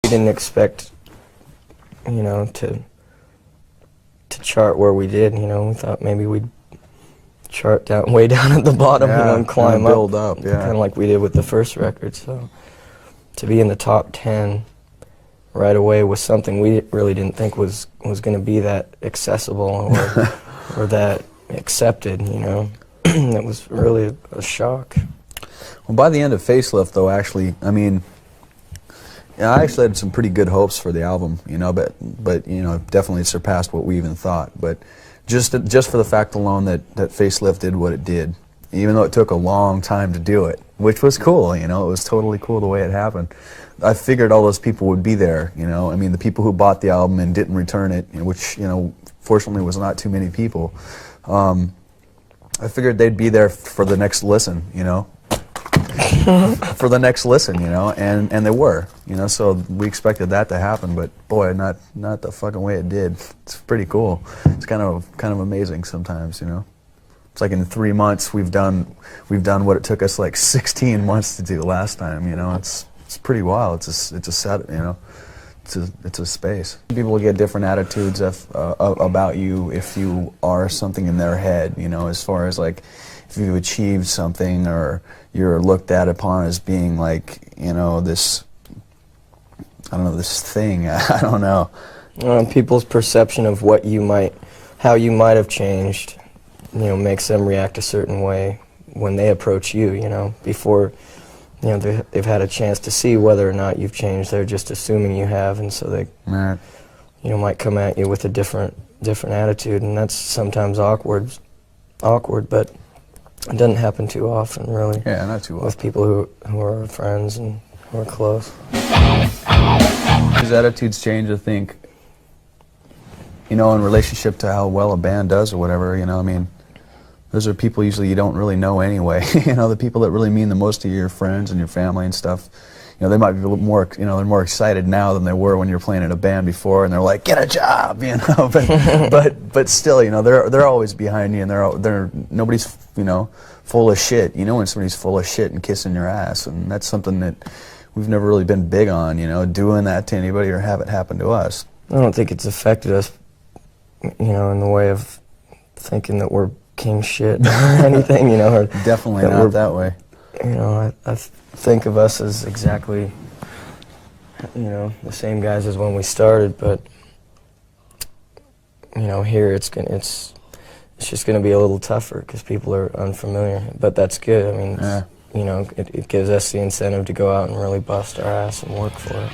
We didn't expect, you know, to chart where we did. You know, we thought maybe we'd chart down way down at the bottom, yeah, you know, and climb build up, yeah. kind of like we did with the first record. So to be in the top 10 right away was something we really didn't think was going to be that accessible or that accepted. You know, it was really a shock. Well, by the end of Facelift, though, actually, I mean, yeah, I actually had some pretty good hopes for the album, you know, but you know, definitely surpassed what we even thought. But just for the fact alone that Facelift did what it did, even though it took a long time to do it, which was cool, you know, it was totally cool the way it happened. I figured all those people would be there, you know. I mean, the people who bought the album and didn't return it, which, you know, fortunately was not too many people. I figured they'd be there for the next listen, you know. For the next listen, you know, and they were, you know, so we expected that to happen, but boy, not the fucking way it did. It's pretty cool. It's kind of amazing sometimes, you know. It's like in 3 months we've done what it took us like 16 months to do last time, you know. It's pretty wild. It's a set, you know. It's a space. People will get different attitudes about you if you are something in their head, you know, as far as like if you've achieved something or you're looked at upon as being like, you know, this, I don't know, this thing, I don't know. People's perception of what you might, how you might have changed, you know, makes them react a certain way when they approach you, you know, before, you know, they've had a chance to see whether or not you've changed. They're just assuming you have, and so they, right, you know, might come at you with a different attitude, and that's sometimes awkward, but it doesn't happen too often, really. Yeah, not too often. With people who are friends and who are close. His attitudes change, I think, you know, in relationship to how well a band does or whatever, you know, I mean, those are people usually you don't really know anyway. You know, the people that really mean the most to you, your friends and your family and stuff, you know, they might be a little more, you know, they're more excited now than they were when you were playing in a band before, and they're like, get a job, you know, but still, you know, they're always behind you, and they're nobody's, you know, full of shit. You know when somebody's full of shit and kissing your ass, and that's something that we've never really been big on, you know, doing that to anybody or have it happen to us. I don't think it's affected us, you know, in the way of thinking that we're king shit or anything, you know. Or definitely not that way. You know, I think of us as exactly, you know, the same guys as when we started, but, you know, here it's just gonna be a little tougher because people are unfamiliar, but that's good. I mean, you know, it gives us the incentive to go out and really bust our ass and work for it.